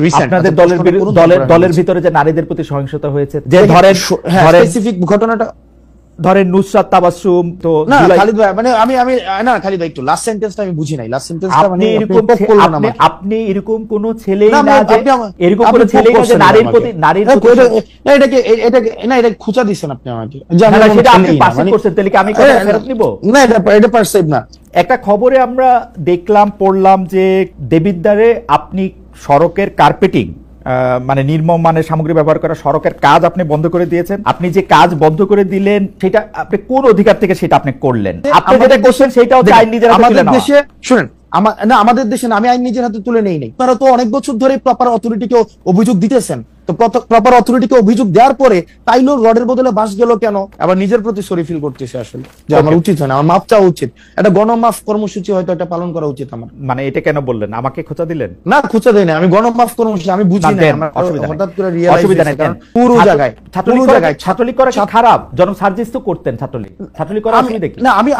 Recent আপনাদের দলের ভিতরে যে নারীদের প্রতি সহিংসতা হয়েছে, যে ধরেন স্পেসিফিক ঘটনাটা ধরেন নুসরাত তাবাসসুম, তো না খালিদ ভাই মানে আমি না খালিদ ভাই একটু লাস্ট সেন্টেন্সটা আমি বুঝি নাই। লাস্ট সেন্টেন্সটা মানে আপনি এরকম কোন ছেলেই না যে এরকম কোন ছেলেই না যে নারীর প্রতি এটা খুঁচা দিবেন আপনি আমাকে, সেটা আপনি পাস করছেন, তাহলে কি আমি কথা ফেরত নিব? না এটা পারসেভ না। একটা খবরে আমরা দেখলাম, পড়লাম যে দেবিদ্বারে আপনি সড়কের কার্পেটিং মানে নির্মম মানের সামগ্রী ব্যবহার করা সড়কের কাজ আপনি বন্ধ করে দিয়েছেন। আপনি যে কাজ বন্ধ করে দিলেন সেটা আপনি কোন অধিকার থেকে সেটা আপনি করলেন? আপনি যেটা করছেন সেটাও আইন নিজের হাতে তুলে নেওয়া। দেশে শুনেন, আমাদের দেশে আমি আইন নিজের হাতে তুলে নেই নাই। আপনারা তো অনেক বছর ধরে প্রপার অথরিটিকে অভিযোগ দিতেছেন, তো প্রপার অথরিটিকে অভিযোগ দেওয়ার পরে তাইলো রডের বদলে বাস গেল কেন? আবার নিজের প্রতি সরি ফিল করতেছে আসলে যে আমার উচিত হয় না, আমার মাপ চাওয়া উচিত। একটা গণমাফ কর্মসূচি হয়তো এটা পালন করা উচিত আমার। মানে এটা কেন বললেন? আমাকে খোঁচা দিলেন? না খোঁচা দেই না, আমি গণমাফ কর্মসূচি আমি বুঝি না, হঠাৎ করে রিয়েলাইজ পুরো জায়গায় ছাত্রলীগ করা কি খারাপ? জনাব সার্জিস তো করতেন ছাত্রলীগ করা অসুবিধা কি? না আমি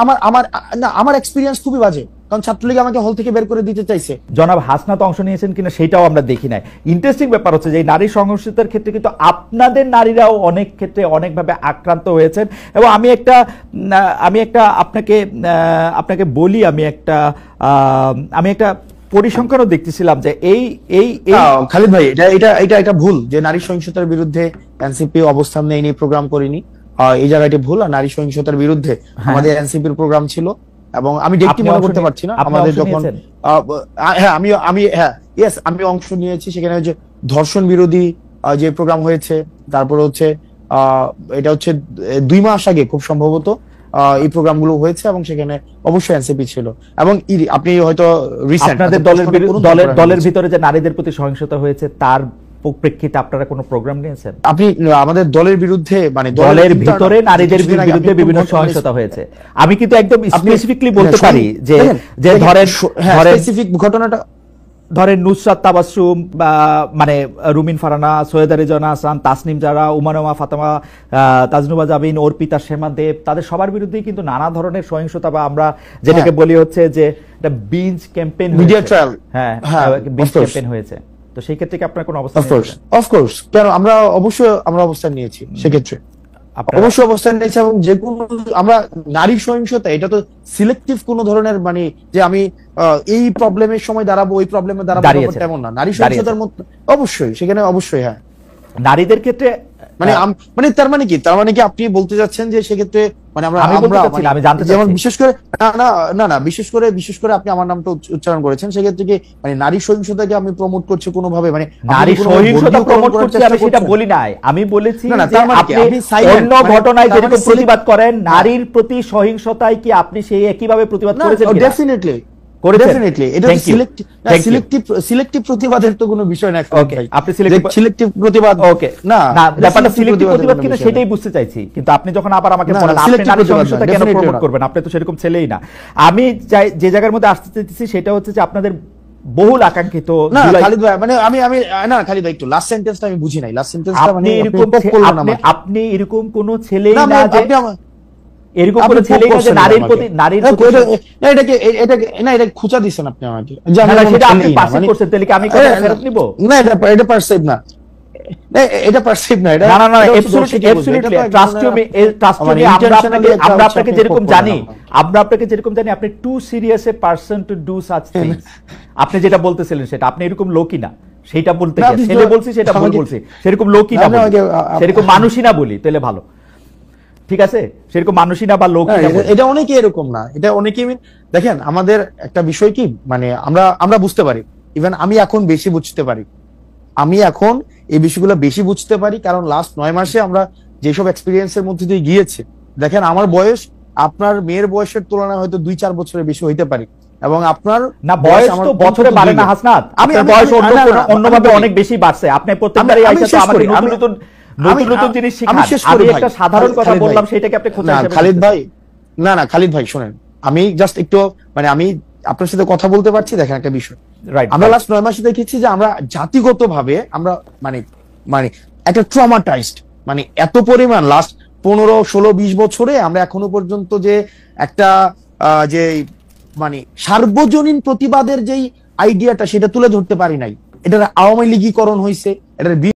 আমার এক্সপেরিয়েন্স খুবই বাজে, কারণ ছাত্রলীগ আমাকে হল থেকে বের করে দিতে চাইছে। জনাব হাসনাত অংশ নিয়েছেন কিনা সেটাও আমরা দেখি নাই। ইন্টারেস্টিং ব্যাপার হচ্ছে যে নারী সংঘর্ষতার ক্ষেত্রে কিন্তু আপনাদের নারীরাও অনেক ক্ষেত্রে অনেকভাবে আক্রান্ত হয়েছেন। এবং আমি একটা আপনাকে বলি, আমি একটা পরিসংখ্যানও দেখতেছিলাম যে এই খালিদ ভাই এটা ভুল যে নারী সহিংসতার বিরুদ্ধে এনসিপি অবস্থান নেয়নি, প্রোগ্রাম করিনি, এই জায়গাটি ভুল। আর নারী সহিংসতার বিরুদ্ধে আমাদের এনসিপির প্রোগ্রাম ছিল, এবং আমি ডেটটি মনে করতে পারছি না। আমাদের যখন আমি অংশ নিয়েছি সেখানে যে ধর্ষণ বিরোধী যে প্রোগ্রাম হয়েছে, তারপরে হচ্ছে এটা হচ্ছে 2 মাস আগে খুব সম্ভবত এই প্রোগ্রামগুলো হয়েছে, এবং সেখানে অবশ্যই এনসিপি ছিল। এবং আপনি হয়তো রিসেন্ট আপনাদের দলের ভিতরে যে নারীদের প্রতি সহিংসতা হয়েছে তার প্রেক্ষিতে আপনারা কোনো প্রোগ্রাম নিয়েছেন? আপনি আমাদের দলের বিরুদ্ধে মানে দলের ভিতরে নারীদের বিরুদ্ধে বিভিন্ন সহিংসতা হয়েছে, আমি কিন্তু একদম স্পেসিফিকলি বলতে পারি যে ধরেন স্পেসিফিক ঘটনাটা ধরেন নুসরাত তাবাসসুম, মানে রুমিন ফারহানা, সৈয়দা রেজওয়ানা হাসান, তাসনিম জারা, উমানুমা ফাতেমা, তাজনুবা জাবিন, অর্পিতা শেমা দেব, তাদের সবার বিরুদ্ধেই কিন্তু নানা ধরনের সহিংসতা বা আমরা যেটাকে বলি হচ্ছে যে একটা binge campaign, media trial, binge campaign হয়েছে। তো সেই ক্ষেত্রে কি আপনার কোনো অবস্থা? অফকোর্স কেন আমরা অবস্থান নিয়েছি, সেক্ষেত্রে অবশ্যই অবস্থান নিয়েছি। এবং যে কোনো আমরা নারী সহিংসতা এটা তো সিলেক্টিভ কোন ধরনের মানে যে আমি এই প্রবলেমের সময় দাঁড়াবো ওই প্রবলেমে দাঁড়াবো তেমন না। নারী সহিংসতার মধ্যে অবশ্যই সেখানে অবশ্যই নারীদের ক্ষেত্রে মানে তার মানে কি আপনি বলতে যাচ্ছেন যে সেক্ষেত্রে মানে যেমন বিশেষ করে আপনি আমার নামটা উচ্চারণ করেছেন, সেক্ষেত্রে কি মানে নারী সহিংসতাকে আমি প্রমোট করছি কোনোভাবে? মানে নারী সহিংসতা প্রমোট করছি আমি সেটা বলি নাই, আমি বলেছি যে আপনি অন্য ঘটনায় যেরকম প্রতিবাদ করেন নারীর প্রতি সহিংসতায় কি আপনি সেই একইভাবে প্রতিবাদ করেছেন? ডেফিনেটলি এটা সিলেক্টিভ প্রতিবাদের তো কোনো বিষয় না। আপনি সিলেক্টিভ প্রতিবাদ না, ব্যাপারটা সিলেক্টিভ প্রতিবাদ কিনা সেটাই বুঝতে চাইছি। কিন্তু আপনি যখন আবার আমাকে বলেন আপনি নারী সহিংসতা কেন প্রমোট করবেন, আপনি তো সেরকম ছেলেই না। আমি যে জায়গার মধ্যে আসতে চাইছি সেটা হচ্ছে যে আপনাদের বহুল আকাঙ্ক্ষিত খালিদ ভাই মানে খালিদ ভাই একটু লাস্ট সেন্টেন্সটা আমি বুঝি নাই। লাস্ট সেন্টেন্সটা মানে আপনি এরকম কোন ছেলেই না যে এরকম করে ছেলেই না যে নারীর এটা খুঁচা দিবেন আপনি আমাকে, সেটা আপনি পাস করছেন, তাহলে কি আমি কথা ফেরত নিব? না এটা পারসেভ না, এটা পারসিভ না, এটা না অ্যাবসলিউটলি ট্রাস্ট মি আমরা আপনাকে যেরকম জানি আপনি too serious a person to do such things. আপনি যেটা বলতেছিলেন সেটা আপনি এরকম লোকই না, সেটা বলতে গিয়ে ছেলে বলছি সেটা ভুল বলছি, সেরকম লোকই না, সেরকম মানুষই না বলি তাহলে ভালো, ঠিক আছে? সেরকম মানুষই না বা লোক, এটা অনেকে এরকম না, এটা অনেকে দেখেন আমাদের একটা বিষয় কি মানে আমরা বুঝতে পারি, ইভেন আমি এখন বেশি বুঝতে পারি, আমি এখন এই বিষয়গুলো বেশি বুঝতে পারি, কারণ লাস্ট 9 মাসে আমরা যেসব এক্সপিরিয়েন্সের মধ্যে দিয়ে গিয়েছি, দেখেন আমার বয়স আপনার মেয়ের বয়সের তুলনায় হয়তো 2-4 বছরের বেশি হইতে পারি, এবং আপনার না বয়স তো বছরে বাড়ে না হাসনাত, আপনার বয়স অন্যভাবে অনেক বেশি বাড়ছে। আপনি প্রত্যেকবারই আইসা আমাকে নতুন জিনিস শিখান। আমি একটা সাধারণ কথা বললাম সেটাকে আপনি খোঁচা হিসেবে খালিদ ভাই খালিদ ভাই শুনেন, আমি জাস্ট একটু মানে আমি আপনার সাথে কথা বলতে পারছি। দেখেন একটা বিষয়, আমরা লাস্ট 9 মাসে দেখেছি যে আমরা জাতিগতভাবে আমরা মানে একটা ট্রমাটাইজড, মানে এত পরিমাণ লাস্ট 15-16-20 বছরে আমরা এখনো পর্যন্ত যে একটা যে মানে সার্বজনীন প্রতিবাদের যেই আইডিয়াটা সেটা তুলে ধরতে পারি নাই। এটার আওয়ামী লীগীকরণ হয়েছে, এটার